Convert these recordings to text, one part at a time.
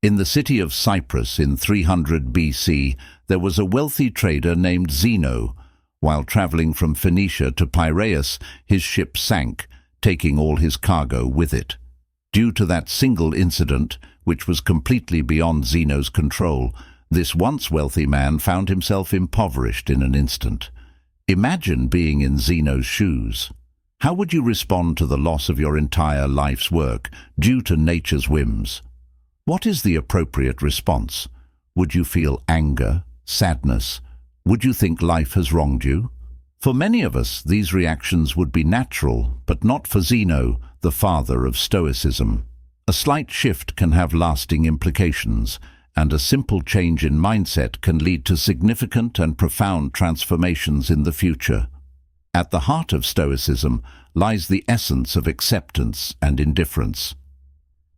In the city of Cyprus in 300 BC, there was a wealthy trader named Zeno. While traveling from Phoenicia to Piraeus, his ship sank, taking all his cargo with it. Due to that single incident, which was completely beyond Zeno's control, this once wealthy man found himself impoverished in an instant. Imagine being in Zeno's shoes. How would you respond to the loss of your entire life's work due to nature's whims? What is the appropriate response? Would you feel anger, sadness? Would you think life has wronged you? For many of us, these reactions would be natural, but not for Zeno, the father of Stoicism. A slight shift can have lasting implications, and a simple change in mindset can lead to significant and profound transformations in the future. At the heart of Stoicism lies the essence of acceptance and indifference.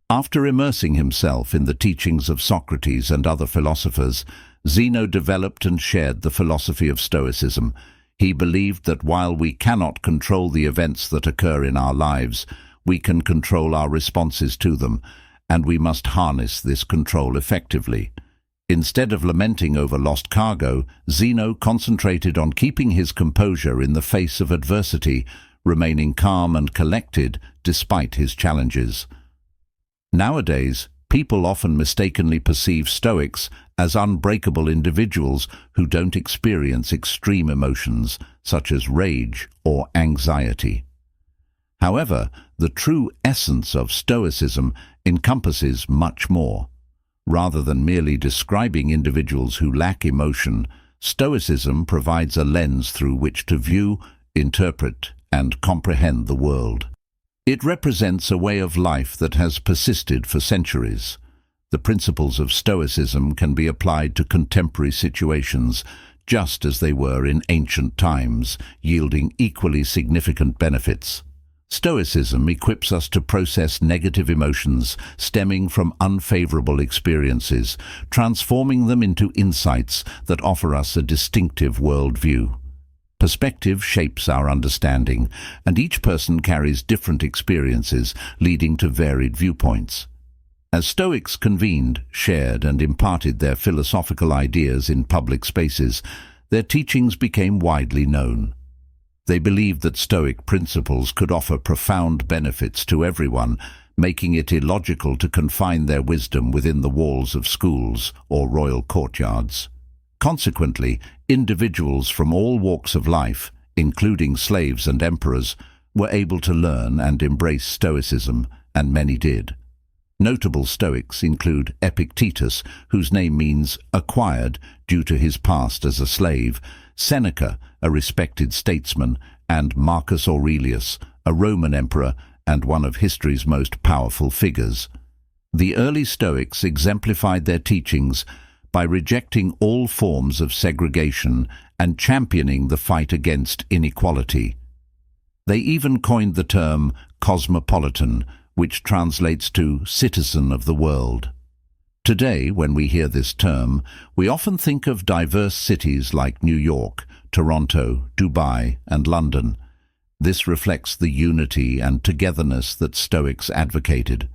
After immersing himself in the teachings of Socrates and other philosophers, Zeno developed and shared the philosophy of Stoicism. He believed that while we cannot control the events that occur in our lives, we can control our responses to them, and we must harness this control effectively. Instead of lamenting over lost cargo, Zeno concentrated on keeping his composure in the face of adversity, remaining calm and collected despite his challenges. Nowadays, people often mistakenly perceive Stoics as unbreakable individuals who don't experience extreme emotions such as rage or anxiety. However, the true essence of Stoicism encompasses much more. Rather than merely describing individuals who lack emotion, Stoicism provides a lens through which to view, interpret, and comprehend the world. It represents a way of life that has persisted for centuries. The principles of Stoicism can be applied to contemporary situations, just as they were in ancient times, yielding equally significant benefits. Stoicism equips us to process negative emotions stemming from unfavorable experiences, transforming them into insights that offer us a distinctive worldview. Perspective shapes our understanding, and each person carries different experiences, leading to varied viewpoints. As Stoics convened, shared, and imparted their philosophical ideas in public spaces, their teachings became widely known. They believed that Stoic principles could offer profound benefits to everyone, making it illogical to confine their wisdom within the walls of schools or royal courtyards. Consequently, individuals from all walks of life, including slaves and emperors, were able to learn and embrace Stoicism, and many did. Notable Stoics include Epictetus, whose name means acquired due to his past as a slave, Seneca, a respected statesman, and Marcus Aurelius, a Roman emperor and one of history's most powerful figures. The early Stoics exemplified their teachings by rejecting all forms of segregation and championing the fight against inequality. They even coined the term cosmopolitan, which translates to citizen of the world. Today, when we hear this term, we often think of diverse cities like New York, Toronto, Dubai, and London. This reflects the unity and togetherness that Stoics advocated.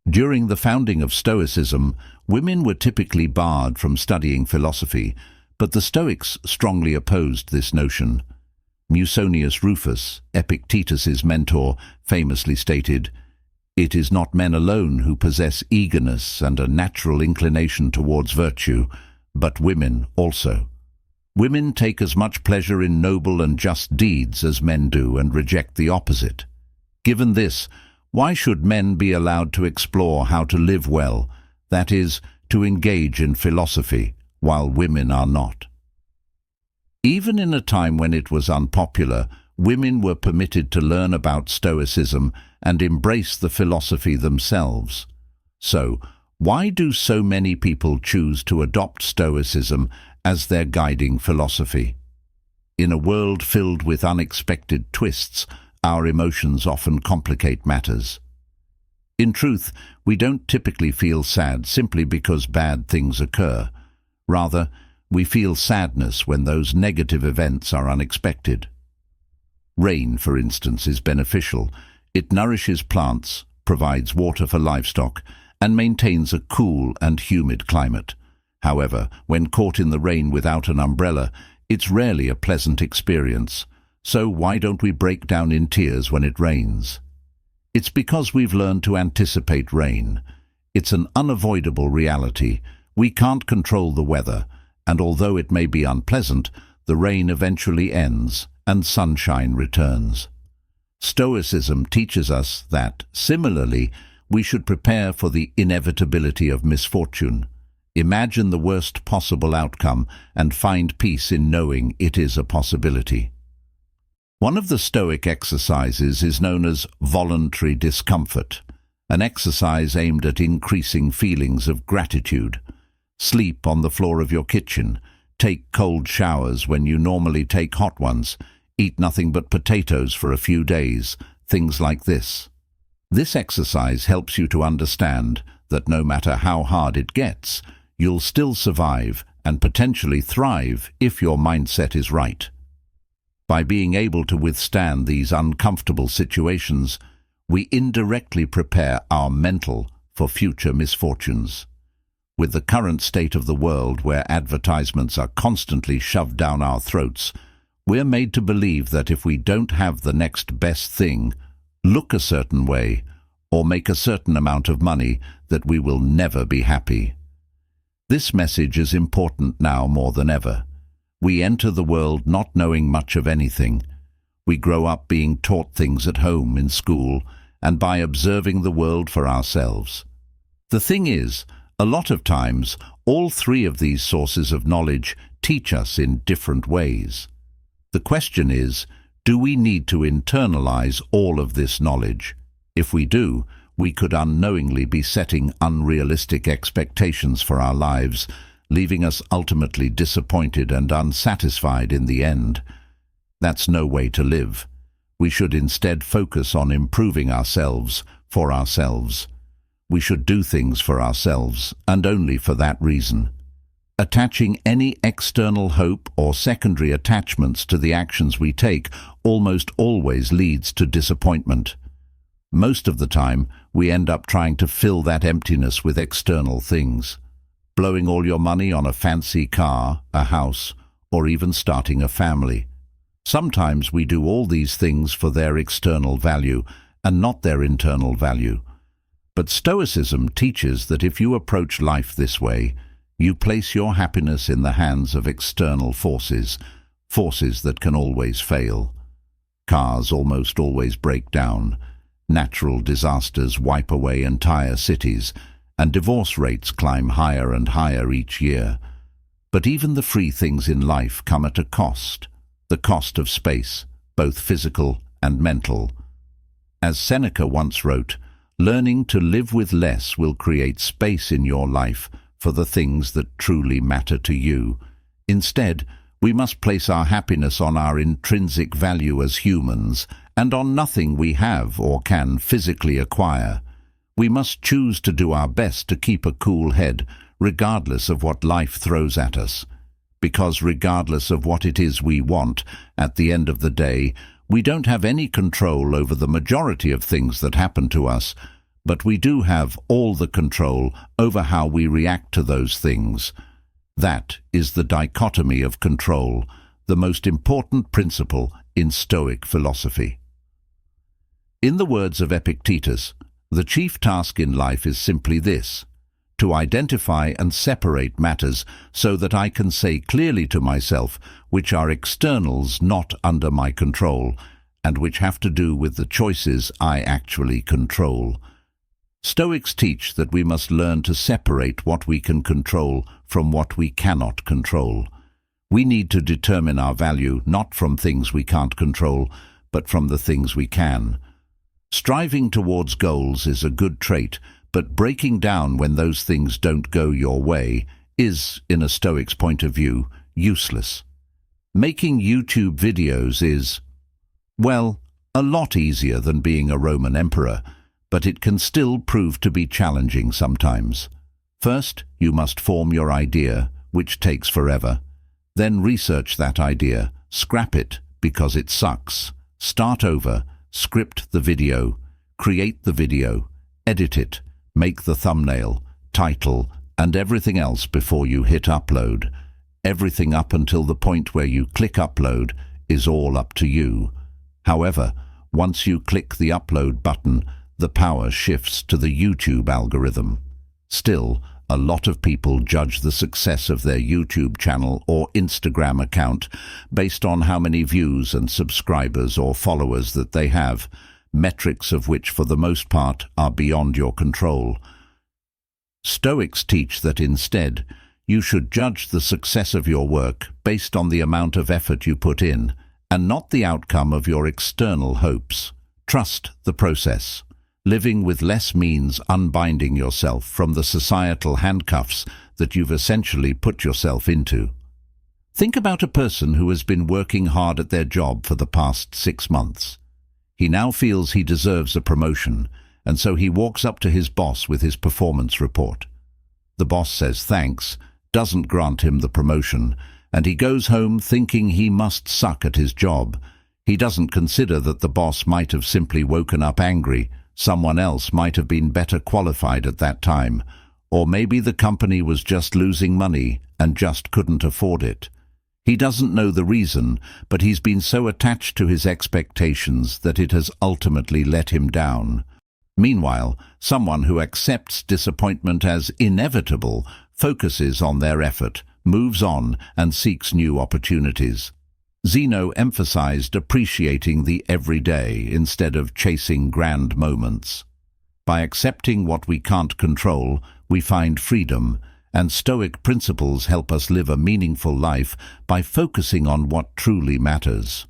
During the founding of Stoicism, women were typically barred from studying philosophy, but the Stoics strongly opposed this notion. Musonius Rufus, Epictetus's mentor, famously stated, "It is not men alone who possess eagerness and a natural inclination towards virtue, but women also. Women take as much pleasure in noble and just deeds as men do and reject the opposite. Given this, why should men be allowed to explore how to live well, that is, to engage in philosophy, while women are not?" Even in a time when it was unpopular, women were permitted to learn about Stoicism and embrace the philosophy themselves. So, why do so many people choose to adopt Stoicism as their guiding philosophy? In a world filled with unexpected twists, our emotions often complicate matters. In truth, we don't typically feel sad simply because bad things occur. Rather, we feel sadness when those negative events are unexpected. Rain, for instance, is beneficial. It nourishes plants, provides water for livestock, and maintains a cool and humid climate. However, when caught in the rain without an umbrella, it's rarely a pleasant experience. So why don't we break down in tears when it rains? It's because we've learned to anticipate rain. It's an unavoidable reality. We can't control the weather, and although it may be unpleasant, the rain eventually ends and sunshine returns. Stoicism teaches us that, similarly, we should prepare for the inevitability of misfortune. Imagine the worst possible outcome and find peace in knowing it is a possibility. One of the Stoic exercises is known as voluntary discomfort, an exercise aimed at increasing feelings of gratitude. Sleep on the floor of your kitchen, take cold showers when you normally take hot ones, eat nothing but potatoes for a few days, things like this. This exercise helps you to understand that no matter how hard it gets, you'll still survive and potentially thrive if your mindset is right. By being able to withstand these uncomfortable situations, we indirectly prepare our mental for future misfortunes. With the current state of the world where advertisements are constantly shoved down our throats, we're made to believe that if we don't have the next best thing, look a certain way, or make a certain amount of money, that we will never be happy. This message is important now more than ever. We enter the world not knowing much of anything. We grow up being taught things at home, in school, and by observing the world for ourselves. The thing is, a lot of times, all three of these sources of knowledge teach us in different ways. The question is, do we need to internalize all of this knowledge? If we do, we could unknowingly be setting unrealistic expectations for our lives, leaving us ultimately disappointed and unsatisfied in the end. That's no way to live. We should instead focus on improving ourselves for ourselves. We should do things for ourselves, and only for that reason. Attaching any external hope or secondary attachments to the actions we take almost always leads to disappointment. Most of the time, we end up trying to fill that emptiness with external things. Blowing all your money on a fancy car, a house, or even starting a family. Sometimes we do all these things for their external value and not their internal value. But Stoicism teaches that if you approach life this way, you place your happiness in the hands of external forces, forces that can always fail. Cars almost always break down. Natural disasters wipe away entire cities, and divorce rates climb higher and higher each year. But even the free things in life come at a cost, the cost of space, both physical and mental. As Seneca once wrote, learning to live with less will create space in your life for the things that truly matter to you. Instead, we must place our happiness on our intrinsic value as humans and on nothing we have or can physically acquire. We must choose to do our best to keep a cool head, regardless of what life throws at us. Because regardless of what it is we want, at the end of the day, we don't have any control over the majority of things that happen to us, but we do have all the control over how we react to those things. That is the dichotomy of control, the most important principle in Stoic philosophy. In the words of Epictetus, the chief task in life is simply this: to identify and separate matters so that I can say clearly to myself which are externals not under my control, and which have to do with the choices I actually control. Stoics teach that we must learn to separate what we can control from what we cannot control. We need to determine our value not from things we can't control, but from the things we can. Striving towards goals is a good trait, but breaking down when those things don't go your way is, in a Stoic's point of view, useless. Making YouTube videos is, well, a lot easier than being a Roman emperor, but it can still prove to be challenging sometimes. First, you must form your idea, which takes forever. Then research that idea, scrap it because it sucks, start over, script the video, create the video, edit it, Make the thumbnail, title, and everything else before you hit upload. Everything up until the point where you click upload is all up to you. However, once you click the upload button, the power shifts to the YouTube algorithm. Still, a lot of people judge the success of their YouTube channel or Instagram account based on how many views and subscribers or followers that they have, metrics of which for the most part are beyond your control. Stoics teach that instead, you should judge the success of your work based on the amount of effort you put in, and not the outcome of your external hopes. Trust the process. Living with less means unbinding yourself from the societal handcuffs that you've essentially put yourself into. Think about a person who has been working hard at their job for the past 6 months. He now feels he deserves a promotion, and so he walks up to his boss with his performance report. The boss says thanks, doesn't grant him the promotion, and he goes home thinking he must suck at his job. He doesn't consider that the boss might have simply woken up angry. Someone else might have been better qualified at that time, or maybe the company was just losing money and just couldn't afford it. He doesn't know the reason, but he's been so attached to his expectations that it has ultimately let him down. Meanwhile, someone who accepts disappointment as inevitable focuses on their effort, moves on, and seeks new opportunities. Zeno emphasized appreciating the everyday instead of chasing grand moments. By accepting what we can't control, we find freedom, and Stoic principles help us live a meaningful life by focusing on what truly matters.